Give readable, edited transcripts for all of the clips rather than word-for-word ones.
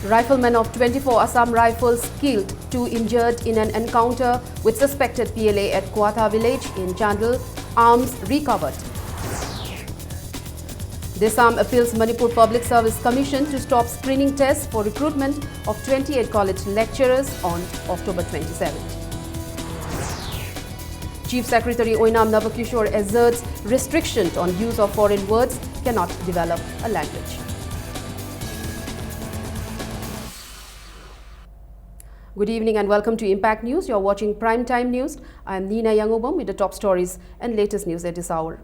Riflemen of 24 Assam Rifles killed, 2 injured in an encounter with suspected PLA at Kuatha village in Chandel. Arms recovered. Desam appeals Manipur Public Service Commission to stop screening tests for recruitment of 28 college lecturers on October 27th. Chief Secretary Oinam Navakishore asserts restriction on use of foreign words cannot develop a language. Good evening and welcome to Impact News. You are watching Primetime News. I am Nina Yangobam with the top stories and latest news at this hour.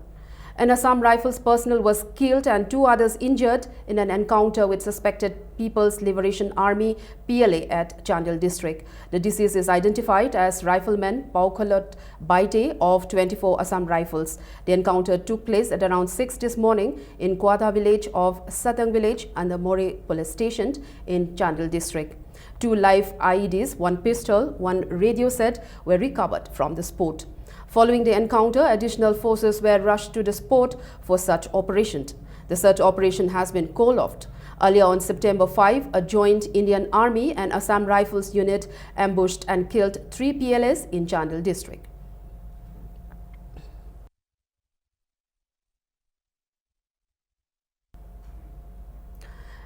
An Assam Rifles personnel was killed and 2 others injured in an encounter with suspected People's Liberation Army PLA at Chandel district. The deceased is identified as Rifleman Paukhalot Baite of 24 Assam Rifles. The encounter took place at around 6 this morning in Kuatha village of Satang village and the More police station in Chandel district. 2 live IEDs, 1 pistol, 1 radio set were recovered from the spot. Following the encounter, additional forces were rushed to the spot for such operation. The search operation has been called off. Earlier on September 5, a joint Indian Army and Assam Rifles unit ambushed and killed 3 PLAs in Chandel district.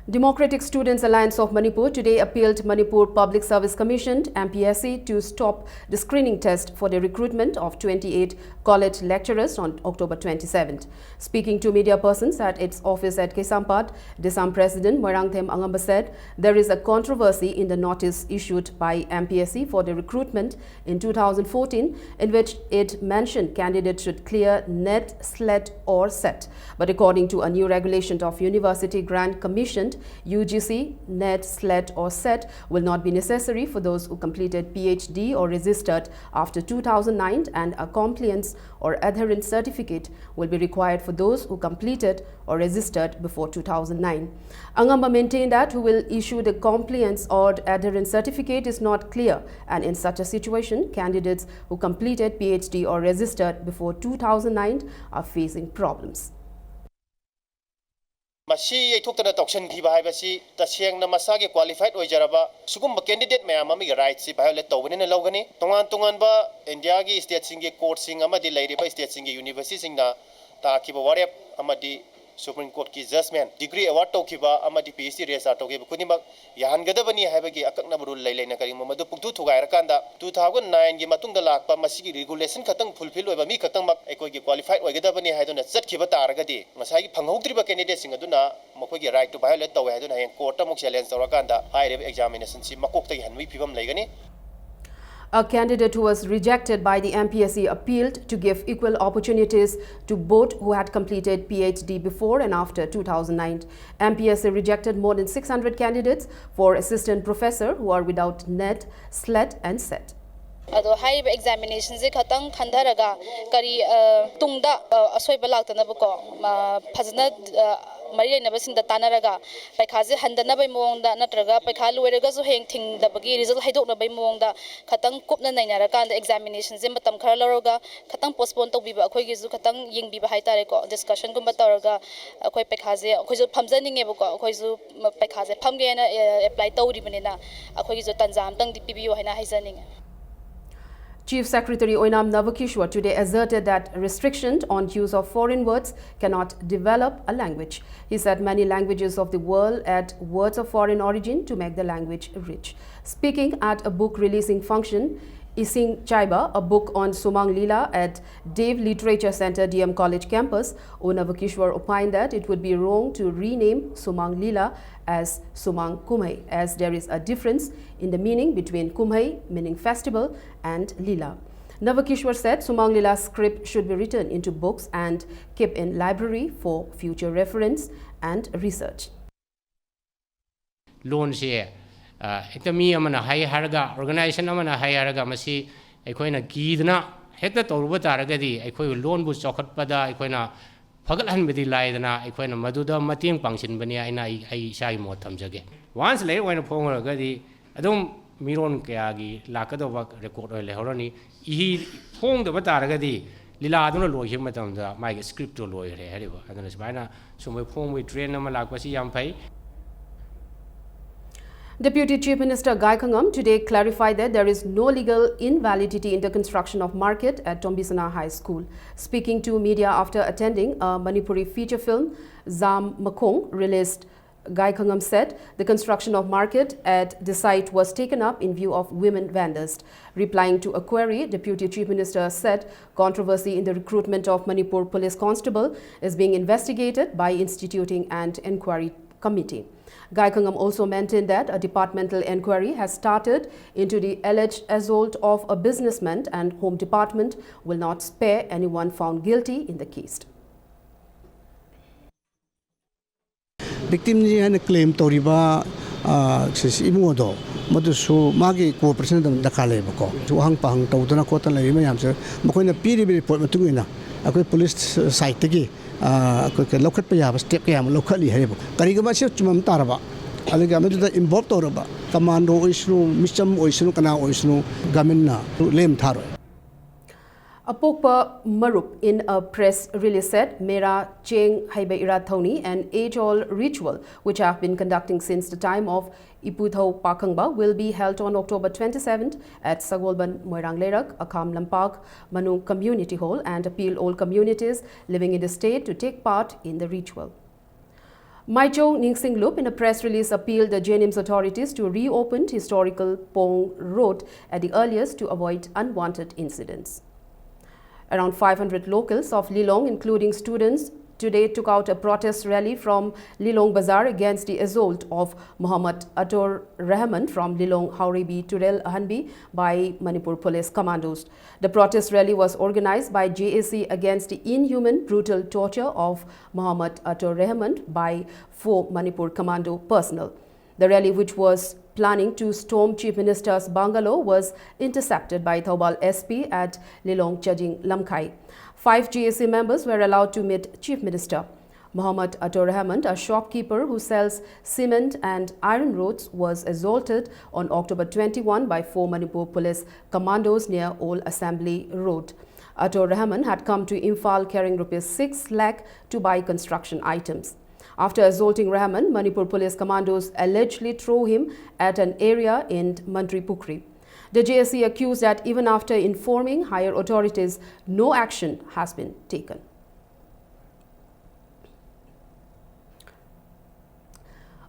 Democratic Students Alliance of Manipur today appealed Manipur Public Service Commission MPSC to stop the screening test for the recruitment of 28 college lecturers on October 27th. Speaking to media persons at its office at Kesampad, Desam President Moirangthem Angamba said there is a controversy in the notice issued by MPSC for the recruitment in 2014 in which it mentioned candidates should clear NET, SLET or SET. But according to a new regulation of University Grant Commission, UGC, NET, SLET or SET will not be necessary for those who completed PhD or registered after 2009 and a compliance or adherence certificate will be required for those who completed or registered before 2009. Angamba maintained that who will issue the compliance or adherence certificate is not clear, and in such a situation, candidates who completed PhD or registered before 2009 are facing problems. Masi thukna tokshan ki bahai basi taseng na masage qualified oijaraba sugumba candidate mayam ami right si violate tawbani na logani tongan ba India gi state singi court sing amadi lairiba state singi university singna ta ki ba warep amadi Supreme Court ki judgment degree award tokiba amadi PhD resa tokiba kunimak yahan gadabani haibagi akakna rule lailena kari mamadu puktu thugai rakanda 2009 gi matungda lakpa masigi regulation khatang fulfill oiba mi khatang mak ekoi gi qualified oigadabani haiduna chatkiba taragadi masai phanghautriba candidate sing aduna makhoi right to violate tawe haiduna hen court amuk challenge torakanda haire examination si makokta gi hanwi phibam laigani. A candidate who was rejected by the MPSC appealed to give equal opportunities to both who had completed PhD before and after 2009. MPSC rejected more than 600 candidates for assistant professor who are without NET, SLET and SET. Ado high examinations e khatang khandaraga kari tungda asoiba laktanaba ko phajna mari na basin da tanaraga paikhaje handana bai mongda natraga paikha loiraga so heng thing da bagi result haidokna bai mongda khatang kopna nainara kan examinations e matam khara loroga khatang postpone to biba akhoi gi ju khatang yengbiba haitare ko discussion gumba taraga akhoi paikhaje akhoi ju phamjaninge ba ko akhoi ju paikhaje phamge na apply tawri banena akhoi gi ju tanjam tang di pbo haina haijaninge. Chief Secretary Oinam Navakishore today asserted that restriction on use of foreign words cannot develop a language. He said many languages of the world add words of foreign origin to make the language rich. Speaking at a book releasing function, Ising Chaiba, a book on Sumang Lila at Dave Literature Center DM College campus, Navakishore opined that it would be wrong to rename Sumang Lila as Sumang Kumhai, as there is a difference in the meaning between Kumhai, meaning festival, and Lila. Navakishore said Sumang Lila's script should be written into books and kept in library for future reference and research. Loans here. Ita mi amana hai harga organization amana hai harga masi ekoina gidna hekta toruba taragadi ekoi loan bu chokhat pada ekoina phagal bedi laidana ekoina maduda mating pangsin bani aina ai sai mo thamjage once le oina phongragadi adum miron kya gi lakadova record oi le horani I phong da taragadi lila aduna loi him matam da mai script to loi re hariba aduna sbaina sumai phong wi train na malak pasi yam phai. Deputy Chief Minister Gai Khangam today clarified that there is no legal invalidity in the construction of market at Tombisana High School. Speaking to media after attending a Manipuri feature film, Zam Makong, released, Gai Khangam said the construction of market at the site was taken up in view of women vendors. Replying to a query, Deputy Chief Minister said controversy in the recruitment of Manipur Police Constable is being investigated by instituting an inquiry committee. Gai Khangam also maintained that a departmental inquiry has started into the alleged assault of a businessman and Home Department will not spare anyone found guilty in the case. Victim ji hana claim toriba imudo madusu magi cooperation da kale bako ju hang pang tawdana ko tan lai mayam se makoina piri report matungina akoi police site gi akoi lokhat pa ya step kaya lokhali haibo karigama se chumam taraba aliga madu da involve toraba commando isnu micham oisnu kana oisnu gaminna lem tharo Apokpa Marup in a press release said Mera Cheng Haibe Irathoni, an age-old ritual which have been conducting since the time of Iputho Pakangba, will be held on October 27th at Sagolban Moirang Lerak, Akam Lampak, Manu Community Hall, and appeal all communities living in the state to take part in the ritual. Maicho Ningsing Lup in a press release appealed the JNIMS authorities to reopen historical Pong Road at the earliest to avoid unwanted incidents. Around 500 locals of Lilong, including students, today took out a protest rally from Lilong Bazaar against the assault of Muhammad Atur Rahman from Lilong Hauribi Turel Hanbi by Manipur Police Commandos. The protest rally was organized by JAC against the inhuman, brutal torture of Muhammad Atur Rahman by 4 Manipur Commando personnel. The rally, which was planning to storm Chief Minister's bungalow, was intercepted by Thoubal SP at Lilong Chajing Lamkai. 5 GAC members were allowed to meet Chief Minister. Muhammad Atur Rahman, a shopkeeper who sells cement and iron rods, was assaulted on October 21 by 4 Manipur Police Commandos near Old Assembly Road. Atur Rahman had come to Imphal carrying ₹6 lakh to buy construction items. After assaulting Rahman, Manipur Police Commandos allegedly threw him at an area in Mantri Pukri. The JSC accused that even after informing higher authorities, no action has been taken.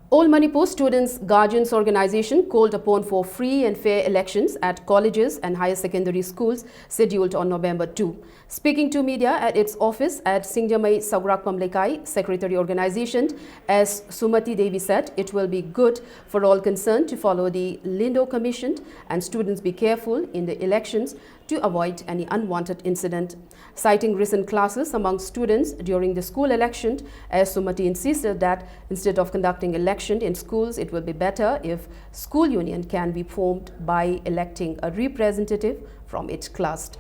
All Manipur Students' Guardians Organization called upon for free and fair elections at colleges and higher secondary schools scheduled on November 2. Speaking to media at its office at Singjamai Sagrak Pamlekai, Secretary Organization, as Sumati Devi said, it will be good for all concerned to follow the Lindo Commission and students be careful in the elections to avoid any unwanted incident. Citing recent classes among students during the school election, as Sumati insisted that instead of conducting election in schools, it will be better if school union can be formed by electing a representative from each class.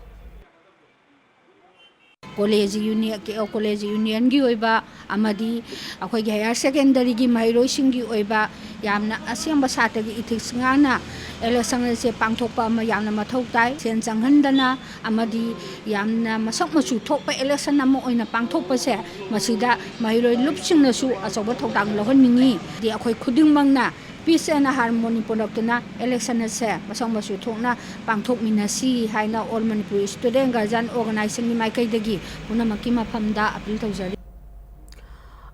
College union gi oiba amadi akhoi gi higher secondary gi mairoi sing gi oiba yamna asemba sata gi ethics ngana election se pangthokpa ma yamna mathau tai sen changhandana amadi yamna masak machu thokpa election am oina pangthokpa se masida mairoi lupsing na su asoba thokdang lohon ningi di akhoi khuding mangna peace and harmony produktuna election se masang masu thokna pangthok minasi haina all Manipur student guardian organizing ni mai kai dagi punamaki mafamda appeal tawjari.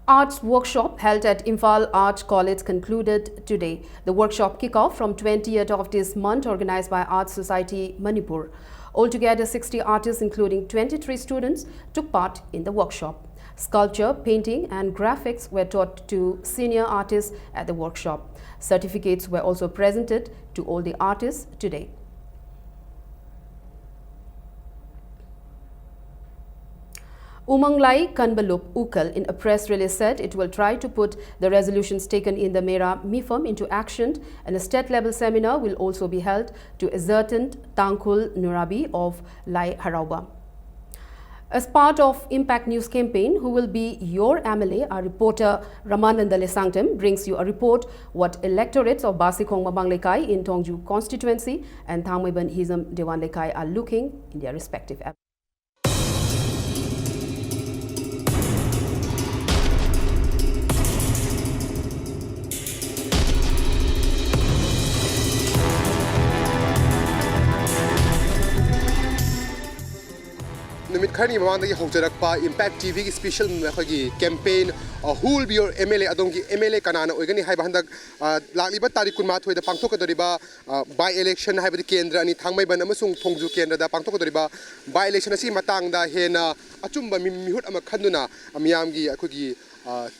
Arts workshop held at Imphal Arts College concluded today. The workshop kick-off from 20th of this month organized by Arts Society Manipur. Altogether 60 artists including 23 students took part in the workshop. Sculpture, painting and graphics were taught to senior artists at the workshop. Certificates were also presented to all the artists today. Umanglai Kanbalup Ukal in a press release said it will try to put the resolutions taken in the Mera MIFAM into action, and a state-level seminar will also be held to ascertain Tangkul Nurabi of Lai Harauba. As part of Impact News campaign, Who Will Be Your MLA, our reporter Ramananda Lesangtam brings you a report what electorates of Basikong Mabanglekai in Tongju constituency and Thangmaiban Hizam Dewanlekai are looking in their respective areas. खरनी ममांग हौजरक्पा Impact TV की special campaign who will be your MLA अदोंगी MLA कनाना ओइगनी हाइबा हंदक लालिबा तारिख 28 दा पांगथोकदोरिबा बाय इलेक्शन हाइबदि केंद्र अनि थांगमैबन अमसुंग थोंजु केंद्र दा पांगथोकदोरिबा बाय इलेक्शन असि मतांगदा हेना अचुंबा मिहुट अमा खंदुना अमियामगी अखोगी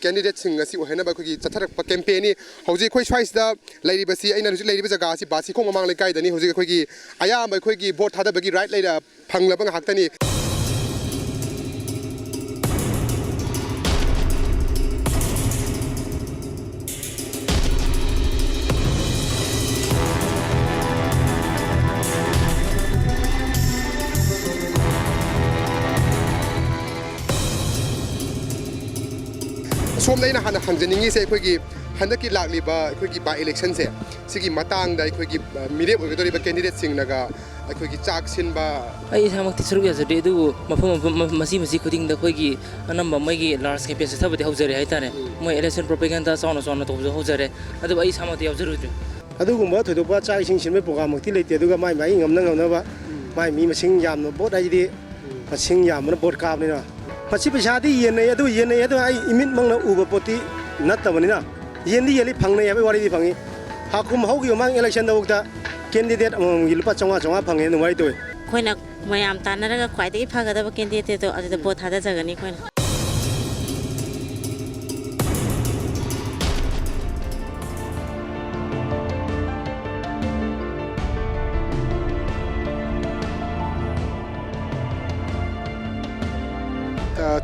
कैंडिडेट सिंग असि ओहेनबा अखोगी चथरक्पा कैंपेनी हौजी खोइ स्वाइसदा लैरिबसि अइना हुजि लैरिबा जगह असि बासिखोंग ममांग लेकाइदनी हौजी अखोगी अयाम अखोगी वोट थादबगी राइट लैरा फंगलबंग हाक्तनी सोम लेना हाना हंजनिंगी से अखोगी हंदकी लाकलिबा अखोगी बाय इलेक्शन से सिगी मतांग दा अखोगी मिरेप ओगदोरिबा कैंडिडेट सिंगनगा अखोगी चाक सिनबा आई सामक्ति सरुक याजदे दु मफम मसी मसी खुदिंग दा अखोगी अनंबा मैगी लार्ज कैंपेन से थबदे हौजरे हाइतारे मै इलेक्शन प्रोपेगेंडा साउना साउना तोबजो हौजरे अदु आई सामक्ति यावजरुद्र अदुगुम्बा थोदोपा चाक इसिंग सिनमे प्रोग्राम मक्ति लेते अदुगा माइ माइ ngamna माइ मी मसिंग यामनो बोट आइदि मसिंग यामनो बोट काबनिना पछी पैसादी येने आई इमिट मंगना उब पोती नत्तबनिना येंदी येली फंगने याबे वारीदी फंगी हाकुम हौगी मंग इलेक्शन दवक्ता कैंडिडेट अमंगी लुपा चंगा फंगे नुवाई तोय खोइना मयाम तानरगा ख्वाइदगी फगदब कैंडिडेट तो अदुदा बोट थादा जगनी खोइना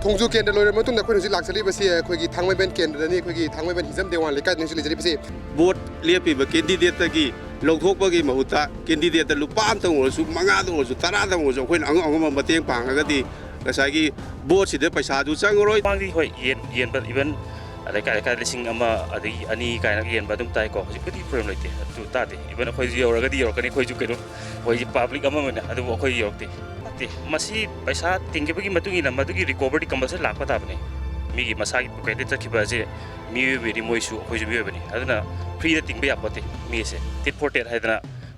थोंजु केंद्र लोरे मतुंग दा खोइ लाक्सली बसी खोगी थांगमैबेन केंद्र नि खोगी थांगमैबेन हिजम देवान लेका नि सुलिजरी बसी वोट लेपिबा कैंडिडेट तगी लौथोकबगी महुता कैंडिडेट लुपाम तंगोसु मंगा दंगोसु 10 दंगोसु खोइन अंग मतेंग पांगगदी गसागी वोट सिदे पैसा दु चंगरोय पांगी होय येन बट इवन लेका लिसिंग अमा अदि अनि कायना येन बदुम ताइ को हजिकदी प्रॉब्लम लेते तु तादे इवन खोइ योरगदी योरकनी खोइ जु केनो खोइ पब्लिक अमा मने अदु खोइ योरते मसी पैसा तिंगबगी मतुंगी मदुगी रिकवरी कंपलसरी लाखपा ताबने मीगी मसागी पॉकेट चखिबाजे मिवेबेरी मोइसु खोइजु मिवेबनी अदुना फ्री द तिंगबे यापते मीसे टिट फॉर टेट हाइदना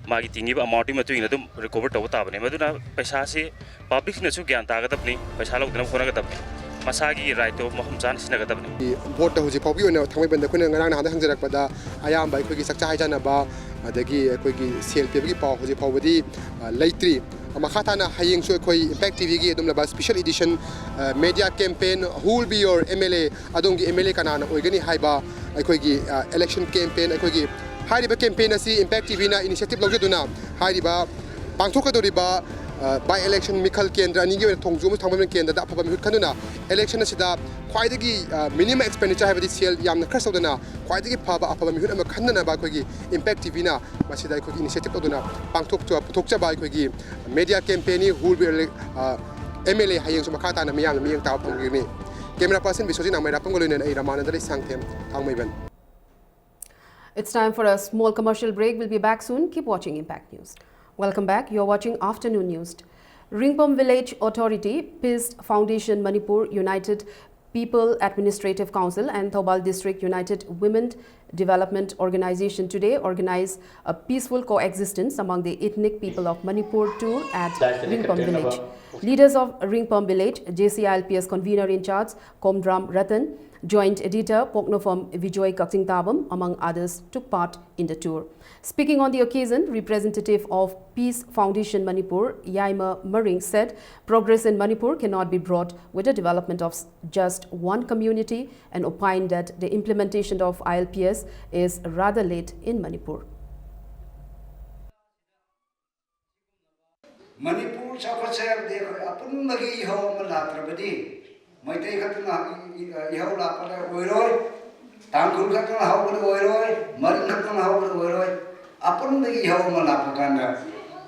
मागी तिंगीबा अमाउंट मतुंगी दम रिकवर तब ताबने मदुना पैसा से पब्लिक नसु ज्ञान तागदबनी पैसा लौदना फोनगदबनी मसागी राइट तो महम जान सिनगदबनी वोट हुजि फाउबी ओना थांगमैबन खोइन ngana na hada hangjarakpada ayam bai khogi sakcha haijanaba adagi khogi sel pebgi paw huji fawbadi leitri makhatana hayeng so khoi impact tv gi adum laba special edition media campaign who will be your MLA adongi MLA kanana oigani haiba aikogi election campaign aikogi hariba campaign asi impact tv na initiative lawjaduna hariba pangthokadoriba by election mikhal kendra ani gi thongju mu thangmen kendra da phaba mihut khanuna election asida khwaidagi minimum expenditure habadi sel yamna khar sawdana khwaidagi phaba aphaba mihut ama khanna ba khogi impact tv na masida khogi initiative oduna pangthok thokcha ba khogi media campaign who will be MLA hayeng su makhata na miyang miyang taw phanggi ni camera person bisoji namai rapang golone ai ramanandari sangthem thangmaiban. It's time for a small commercial break. We'll be back soon. Keep watching Impact News. Welcome back. You're watching Afternoon News. Ringpom Village Authority, Peace Foundation Manipur United People Administrative Council and Thoubal District United Women Development Organization today organize a peaceful coexistence among the ethnic people of Manipur tour at Ringpom Village. Leaders of Ringpom Village, JCILPS convener in charge Komdram Ratan, Joint Editor Poknofam Vijay Kaksingtabam, among others, took part in the tour. Speaking on the occasion, representative of Peace Foundation Manipur, Yaima Maring, said progress in Manipur cannot be brought with the development of just one community and opined that the implementation of ILPS is rather late in Manipur. Manipur Chakachar, they Apunagi Home Latrabadi, my take up Yahola Oiroi, Tankul Katana Howard Oiroi, Marin Katana Howard Oiroi, Apunagi Home Lapakanda,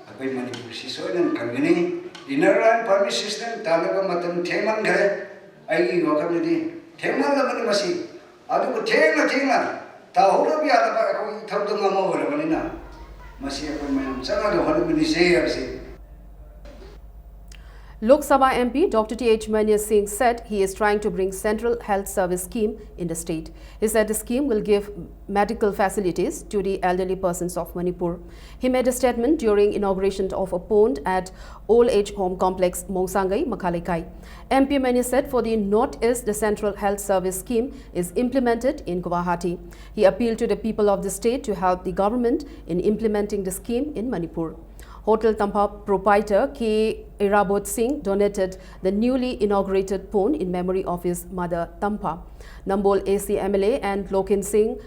a good Manipur Sisoy and Kangini, inner and permit system, Talaga Matam Teman Gare, I community, Teman Lamanimasi, Adu Tena, Tahola Biata, Tadama Vanina, Masia Sana, the Honey say. Lok Sabha MP Dr. T.H. Manya Singh said he is trying to bring Central Health Service scheme in the state. He said the scheme will give medical facilities to the elderly persons of Manipur. He made a statement during inauguration of a pond at Old Age Home Complex Mongsangai, Makhalekai. MP Manya said for the North-East, the Central Health Service scheme is implemented in Guwahati. He appealed to the people of the state to help the government in implementing the scheme in Manipur. Hotel Tampa proprietor K. Irabot Singh donated the newly inaugurated pond in memory of his mother Tampa. Nambol AC MLA and Lokin Singh,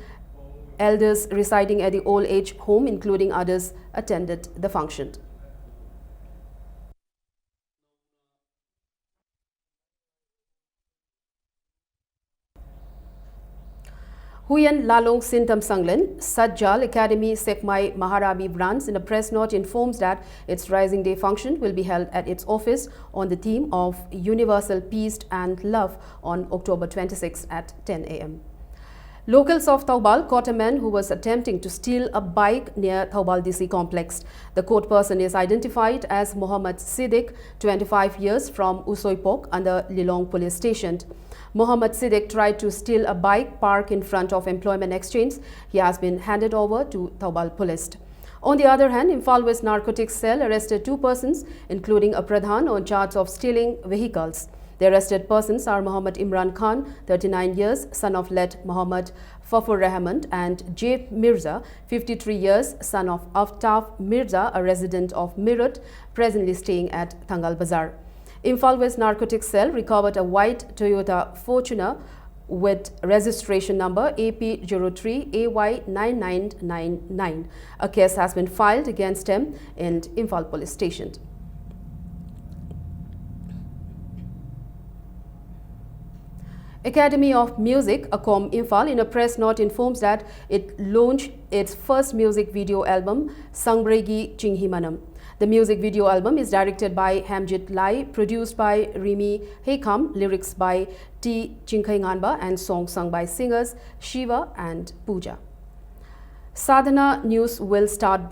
elders residing at the old age home, including others, attended the function. Huyen Lalong Sintam Sanglen, Sajjal Academy Sekmai Maharabi branch in a press note informs that its Rising Day function will be held at its office on the theme of Universal Peace and Love on October 26 at 10 a.m. Locals of Taubal caught a man who was attempting to steal a bike near Taubal DC complex. The caught person is identified as Mohammed Siddiq, 25 years, from Usoipok under Lilong police station. Mohammed Siddiq tried to steal a bike parked in front of Employment Exchange. He has been handed over to Taubal police. On the other hand, Imphal West Narcotics Cell arrested 2 persons, including a Pradhan, on charge of stealing vehicles. The arrested persons are Muhammad Imran Khan, 39 years, son of late Muhammad Fafur Rahman, and J. Mirza, 53 years, son of Aftaf Mirza, a resident of Meerut, presently staying at Thangal Bazar. Imphal West Narcotics Cell recovered a white Toyota Fortuner with registration number AP03AY9999. A case has been filed against him in Imphal Police Station. Academy of Music, ACOM Imphal, in a press note informs that it launched its first music video album, Sangbregi Chinghimanam. The music video album is directed by Hamjit Lai, produced by Rimi Hekam, lyrics by T. Chinkhainganba, and songs sung by singers Shiva and Pooja. Sadhana News will start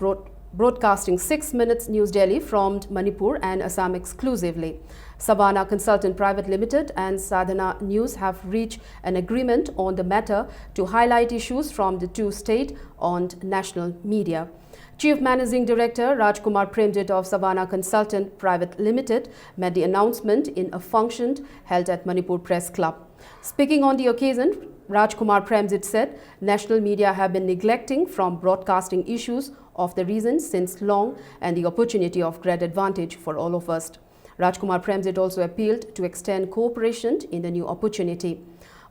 broadcasting 6 minutes news daily from Manipur and Assam exclusively. Savannah Consultant Private Limited and Sadhana News have reached an agreement on the matter to highlight issues from the 2 state-owned national media. Chief Managing Director Rajkumar Premjit of Savannah Consultant Private Limited made the announcement in a function held at Manipur Press Club. Speaking on the occasion, Rajkumar Premjit said national media have been neglecting from broadcasting issues of the region since long and the opportunity of great advantage for all of us. Rajkumar Premjit also appealed to extend cooperation in the new opportunity.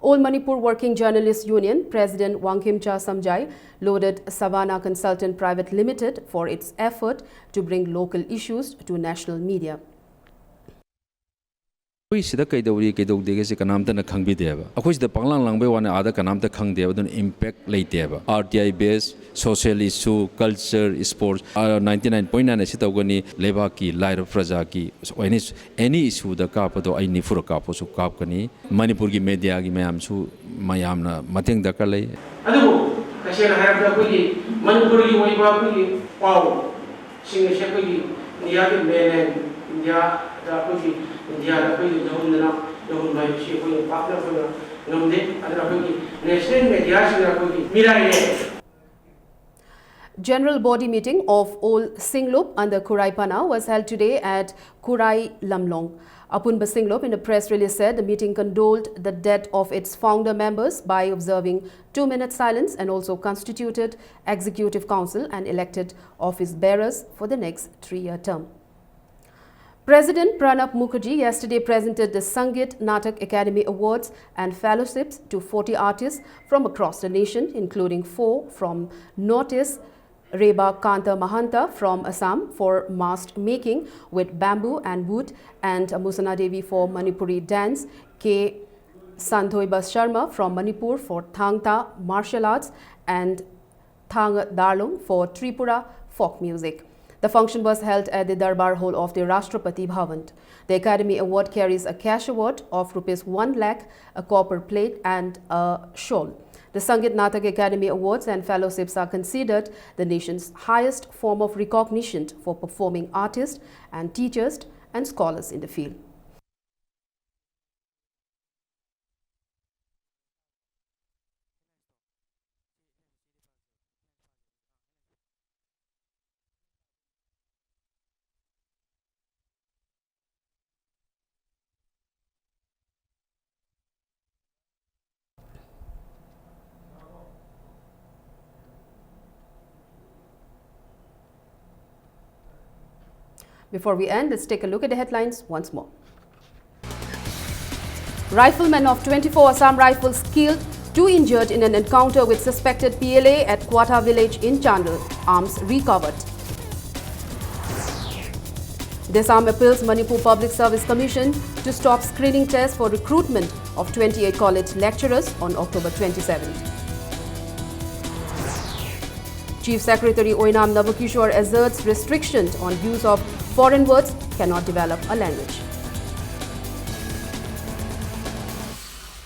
All Manipur Working Journalists Union President Wangkimcha Samjai lauded Savannah Consultant Private Limited for its effort to bring local issues to national media. We see the Kaidori Kaidogese Kanamta Kangvideva. A which the Panglang Langbe one other Kanamta Kangdeva don't impact later. RTI based, social issue, culture, sports, 99.9 Sitagoni, Levaki, Lyra Frazaki, so any issue the Kapato, I need for a couple of Kapkani, Manipurgi media, Mayamsu, Mayamna, Mating Dakale. Adu, Kashana have the Pudi, Manipuri, Waipuri, wow, Sing Shepudi, Niabi Mainland, India, the Pudi. India the General Body Meeting of all Singlop under Kurai Pana was held today at Kurai Lamlong. Apunba Singlop in a press release said the meeting condoled the death of its founder members by observing 2-minute silence and also constituted Executive Council and elected office bearers for the next 3-year term. President Pranab Mukherjee yesterday presented the Sangeet Natak Academy Awards and fellowships to 40 artists from across the nation, including 4 from Northeast, Reba Kanta Mahanta from Assam for mask making with bamboo and wood, and Musana Devi for Manipuri dance, K. Santhoiba Sharma from Manipur for Thangta martial arts, and Thang Darlung for Tripura folk music. The function was held at the Darbar Hall of the Rashtrapati Bhavan. The Academy Award carries a cash award of ₹1 lakh, a copper plate and a shawl. The Sangeet Natak Academy Awards and fellowships are considered the nation's highest form of recognition for performing artists and teachers and scholars in the field. Before we end, let's take a look at the headlines once more. Riflemen of 24 Assam Rifles killed, 2 injured in an encounter with suspected PLA at Quata village in Chandel. Arms recovered. Desam appeals Manipur Public Service Commission to stop screening tests for recruitment of 28 college lecturers on October 27th. Chief Secretary Oinam Navakishore asserts restrictions on use of foreign words cannot develop a language.